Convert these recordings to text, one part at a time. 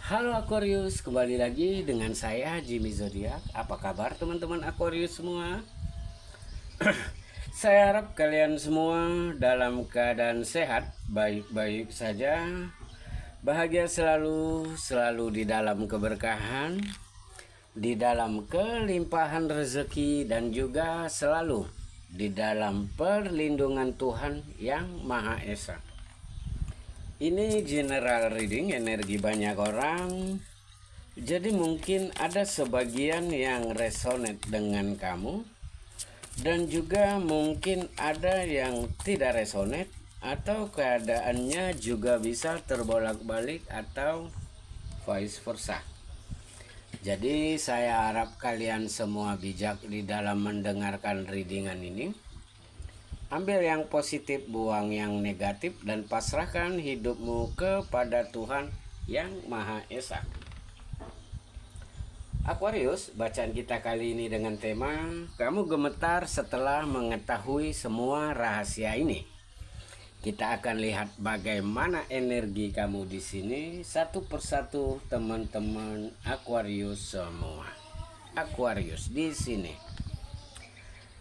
Halo Aquarius, kembali lagi dengan saya Jimmy Zodiac. Apa kabar teman-teman Aquarius semua? Saya harap kalian semua dalam keadaan sehat, baik-baik saja, bahagia selalu, selalu di dalam keberkahan, di dalam kelimpahan rezeki, dan juga selalu di dalam perlindungan Tuhan yang Maha Esa. Ini general reading energi banyak orang. Jadi mungkin ada sebagian yang resonate dengan kamu, dan juga mungkin ada yang tidak resonate, atau keadaannya juga bisa terbolak-balik atau vice versa. Jadi saya harap kalian semua bijak di dalam mendengarkan readingan ini. Ambil yang positif, buang yang negatif, dan pasrahkan hidupmu kepada Tuhan yang Maha Esa. Aquarius, bacaan kita kali ini dengan tema kamu gemetar setelah mengetahui semua rahasia ini. Kita akan lihat bagaimana energi kamu di sini satu persatu, teman-teman Aquarius semua. Aquarius di sini.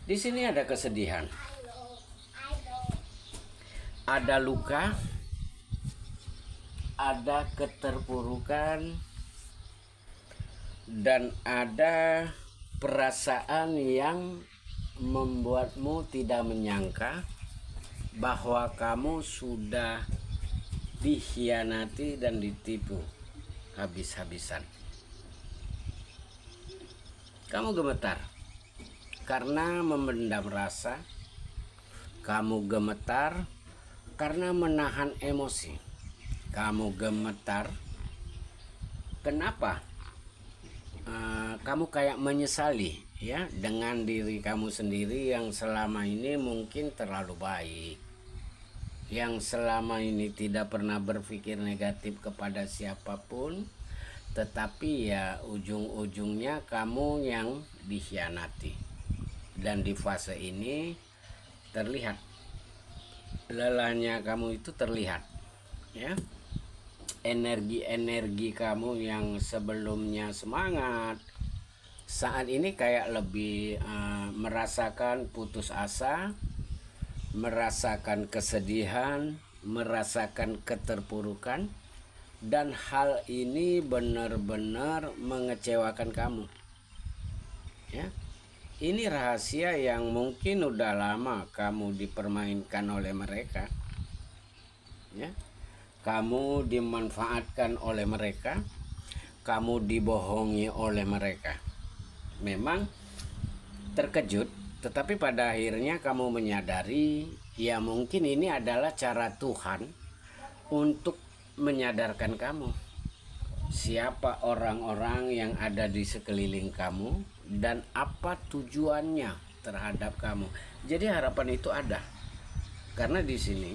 Di sini ada kesedihan. Ada luka, ada keterpurukan, dan ada perasaan yang membuatmu tidak menyangka bahwa kamu sudah dikhianati dan ditipu habis-habisan. Kamu gemetar karena memendam rasa. Kamu gemetar karena menahan emosi. Kamu gemetar. Kenapa? Kamu kayak menyesali ya dengan diri kamu sendiri yang selama ini mungkin terlalu baik, yang selama ini tidak pernah berpikir negatif kepada siapapun, tetapi ya ujung-ujungnya kamu yang dikhianati. Dan di fase ini terlihat lelahnya kamu itu terlihat ya. Energi-energi kamu yang sebelumnya semangat saat ini kayak lebih merasakan putus asa, merasakan kesedihan, merasakan keterpurukan, dan hal ini benar-benar mengecewakan kamu ya. Ini rahasia yang mungkin udah lama kamu dipermainkan oleh mereka ya. Kamu dimanfaatkan oleh mereka, kamu dibohongi oleh mereka. Memang terkejut, tetapi pada akhirnya kamu menyadari ya mungkin ini adalah cara Tuhan untuk menyadarkan kamu siapa orang-orang yang ada di sekeliling kamu dan apa tujuannya terhadap kamu. Jadi harapan itu ada. Karena di sini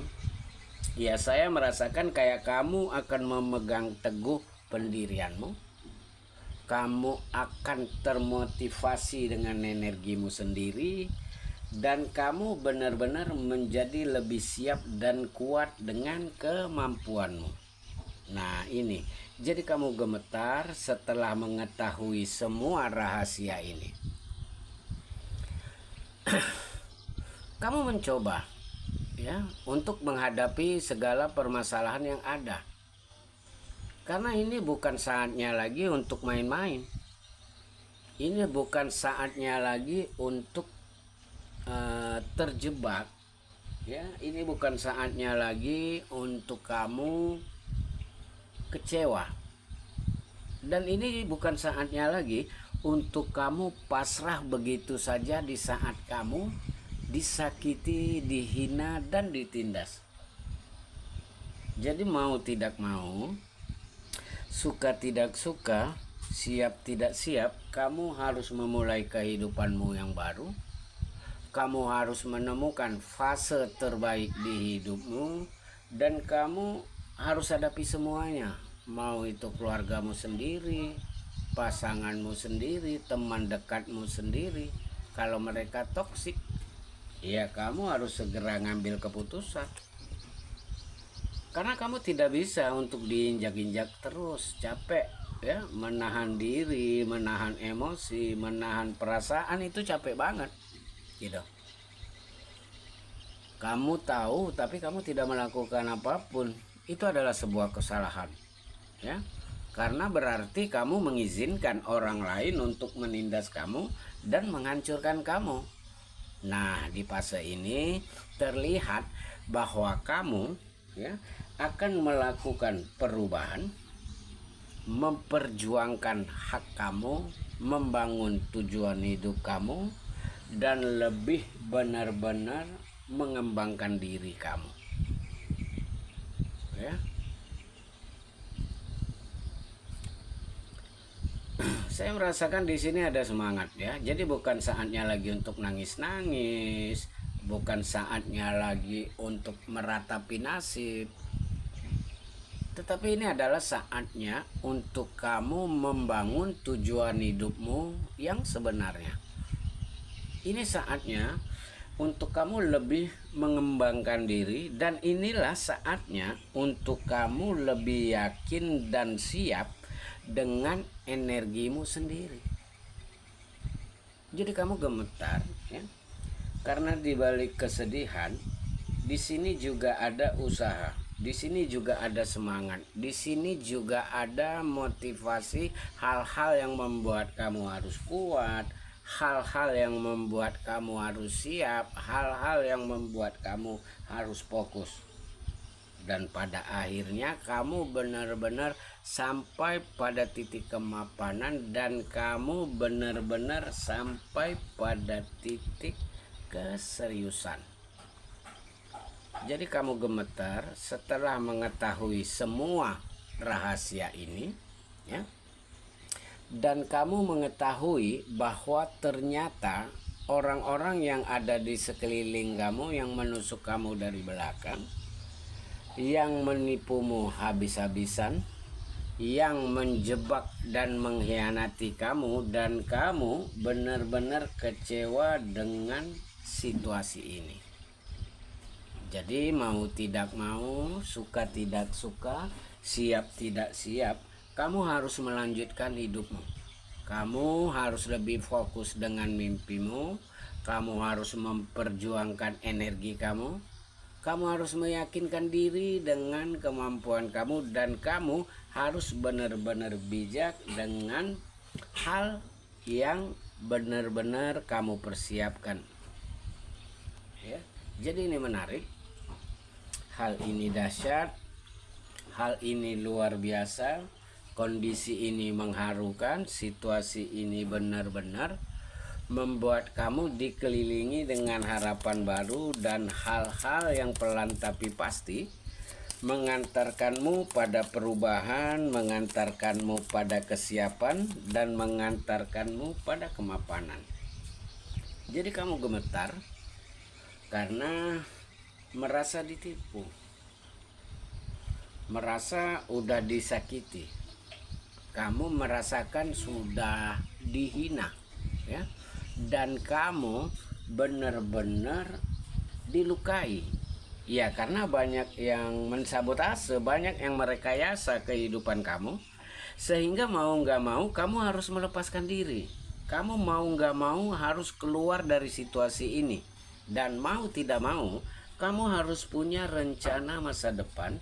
ya saya merasakan kayak kamu akan memegang teguh pendirianmu. Kamu akan termotivasi dengan energimu sendiri. Dan kamu benar-benar menjadi lebih siap dan kuat dengan kemampuanmu. Nah ini. Jadi kamu gemetar setelah mengetahui semua rahasia ini. Kamu mencoba ya untuk menghadapi segala permasalahan yang ada, karena ini bukan saatnya lagi untuk main-main. Ini bukan saatnya lagi untuk terjebak ya. Ini bukan saatnya lagi untuk kamu kecewa, dan ini bukan saatnya lagi untuk kamu pasrah begitu saja di saat kamu disakiti, dihina, dan ditindas. Jadi mau tidak mau, suka tidak suka, siap tidak siap, kamu harus memulai kehidupanmu yang baru. Kamu harus menemukan fase terbaik di hidupmu, dan kamu harus hadapi semuanya. Mau itu keluargamu sendiri, pasanganmu sendiri, teman dekatmu sendiri. Kalau mereka toksik, ya kamu harus segera ngambil keputusan. Karena kamu tidak bisa untuk diinjak-injak terus, capek ya, menahan diri, menahan emosi, menahan perasaan itu capek banget gitu. Kamu tahu tapi kamu tidak melakukan apapun, itu adalah sebuah kesalahan ya. Karena berarti kamu mengizinkan orang lain untuk menindas kamu dan menghancurkan kamu. Nah, di fase ini terlihat bahwa kamu ya akan melakukan perubahan, memperjuangkan hak kamu, membangun tujuan hidup kamu, dan lebih benar-benar mengembangkan diri kamu. Ya. Saya merasakan di sini ada semangat ya. Jadi bukan saatnya lagi untuk nangis-nangis, bukan saatnya lagi untuk meratapi nasib. Tetapi ini adalah saatnya untuk kamu membangun tujuan hidupmu yang sebenarnya. Ini saatnya untuk kamu lebih mengembangkan diri, dan inilah saatnya untuk kamu lebih yakin dan siap dengan energimu sendiri. Jadi kamu gemetar ya. Karena di balik kesedihan, di sini juga ada usaha. Di sini juga ada semangat. Di sini juga ada motivasi, hal-hal yang membuat kamu harus kuat, hal-hal yang membuat kamu harus siap, hal-hal yang membuat kamu harus fokus. Dan pada akhirnya kamu benar-benar sampai pada titik kemapanan, dan kamu benar-benar sampai pada titik keseriusan. Jadi kamu gemetar setelah mengetahui semua rahasia ini ya. Dan kamu mengetahui bahwa ternyata orang-orang yang ada di sekeliling kamu yang menusuk kamu dari belakang, yang menipumu habis-habisan, yang menjebak dan mengkhianati kamu, dan kamu benar-benar kecewa dengan situasi ini. Jadi mau tidak mau, suka tidak suka, siap tidak siap, kamu harus melanjutkan hidupmu. Kamu harus lebih fokus dengan mimpimu. Kamu harus memperjuangkan energi kamu. Kamu harus meyakinkan diri dengan kemampuan kamu. Dan kamu harus benar-benar bijak dengan hal yang benar-benar kamu persiapkan ya. Jadi ini menarik. Hal ini dahsyat. Hal ini luar biasa. Kondisi ini mengharukan, situasi ini benar-benar membuat kamu dikelilingi dengan harapan baru dan hal-hal yang pelan tapi pasti mengantarkanmu pada perubahan, mengantarkanmu pada kesiapan, dan mengantarkanmu pada kemapanan. Jadi kamu gemetar karena merasa ditipu, merasa udah disakiti. Kamu merasakan sudah dihina ya, dan kamu benar-benar dilukai ya, karena banyak yang mensabotase, banyak yang merekayasa kehidupan kamu, sehingga mau nggak mau kamu harus melepaskan diri. Kamu mau nggak mau harus keluar dari situasi ini, dan mau tidak mau kamu harus punya rencana masa depan.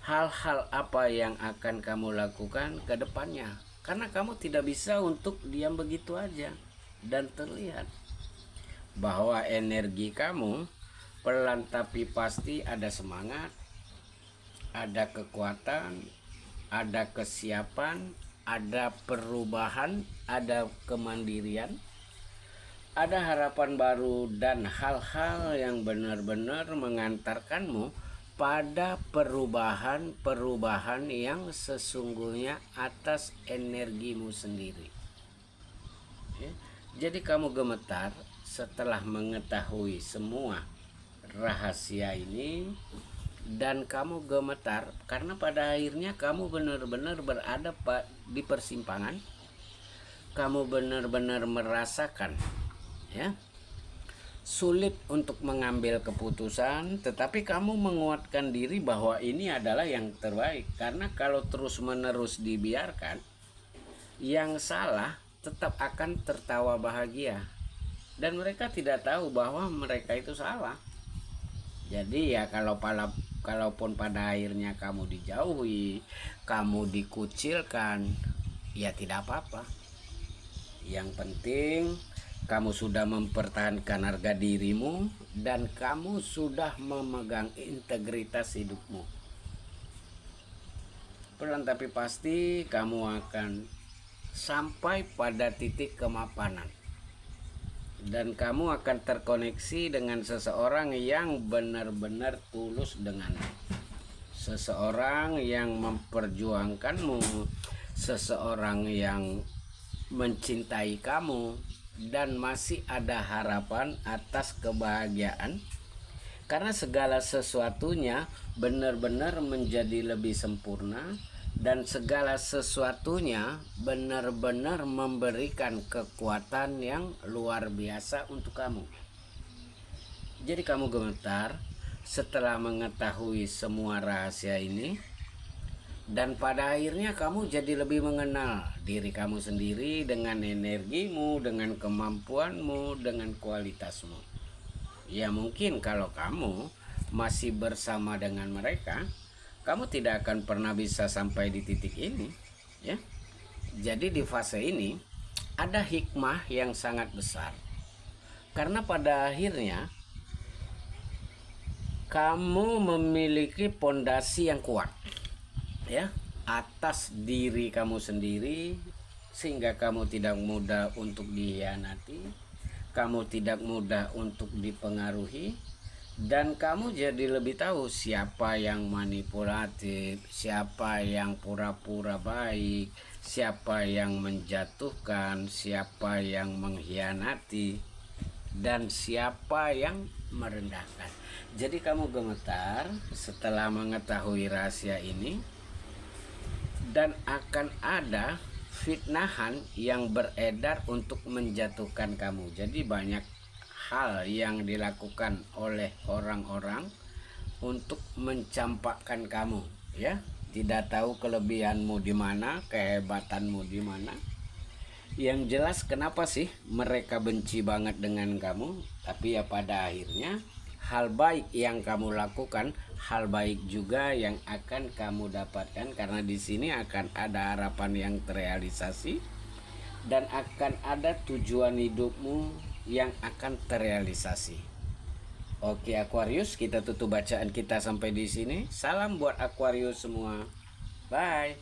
Hal-hal apa yang akan kamu lakukan ke depannya, karena kamu tidak bisa untuk diam begitu aja. Dan terlihat bahwa energi kamu pelan tapi pasti ada semangat, ada kekuatan, ada kesiapan, ada perubahan, ada kemandirian, ada harapan baru, dan hal-hal yang benar-benar mengantarkanmu pada perubahan yang sesungguhnya atas energimu sendiri. Jadi kamu gemetar setelah mengetahui semua rahasia ini, dan kamu gemetar karena pada akhirnya kamu benar-benar berada di persimpangan. Kamu benar-benar merasakan ya sulit untuk mengambil keputusan, tetapi kamu menguatkan diri bahwa ini adalah yang terbaik. Karena kalau terus-menerus dibiarkan, yang salah tetap akan tertawa bahagia. Dan mereka tidak tahu bahwa mereka itu salah. Jadi ya kalaupun pada akhirnya kamu dijauhi, kamu dikucilkan, ya tidak apa-apa. Yang penting kamu sudah mempertahankan harga dirimu dan kamu sudah memegang integritas hidupmu. Pelan tapi pasti kamu akan sampai pada titik kemapanan. Dan kamu akan terkoneksi dengan seseorang yang benar-benar tulus denganmu. Seseorang yang memperjuangkanmu, seseorang yang mencintai kamu, dan masih ada harapan atas kebahagiaan, karena segala sesuatunya benar-benar menjadi lebih sempurna dan segala sesuatunya benar-benar memberikan kekuatan yang luar biasa untuk kamu. Jadi kamu gemetar setelah mengetahui semua rahasia ini, dan pada akhirnya kamu jadi lebih mengenal diri kamu sendiri dengan energimu, dengan kemampuanmu, dengan kualitasmu. Ya mungkin kalau kamu masih bersama dengan mereka, kamu tidak akan pernah bisa sampai di titik ini, ya. Jadi di fase ini ada hikmah yang sangat besar. Karena pada akhirnya kamu memiliki pondasi yang kuat, ya, atas diri kamu sendiri, sehingga kamu tidak mudah untuk dikhianati, kamu tidak mudah untuk dipengaruhi, dan kamu jadi lebih tahu siapa yang manipulatif, siapa yang pura-pura baik, siapa yang menjatuhkan, siapa yang mengkhianati, dan siapa yang merendahkan. Jadi kamu gemetar setelah mengetahui rahasia ini, dan akan ada fitnahan yang beredar untuk menjatuhkan kamu. Jadi banyak hal yang dilakukan oleh orang-orang untuk mencampakkan kamu, ya. Tidak tahu kelebihanmu di mana, kehebatanmu di mana. Yang jelas kenapa sih mereka benci banget dengan kamu? Tapi ya pada akhirnya hal baik yang kamu lakukan, hal baik juga yang akan kamu dapatkan, karena di sini akan ada harapan yang terrealisasi dan akan ada tujuan hidupmu yang akan terrealisasi. Oke Aquarius, kita tutup bacaan kita sampai di sini. Salam buat Aquarius semua. Bye.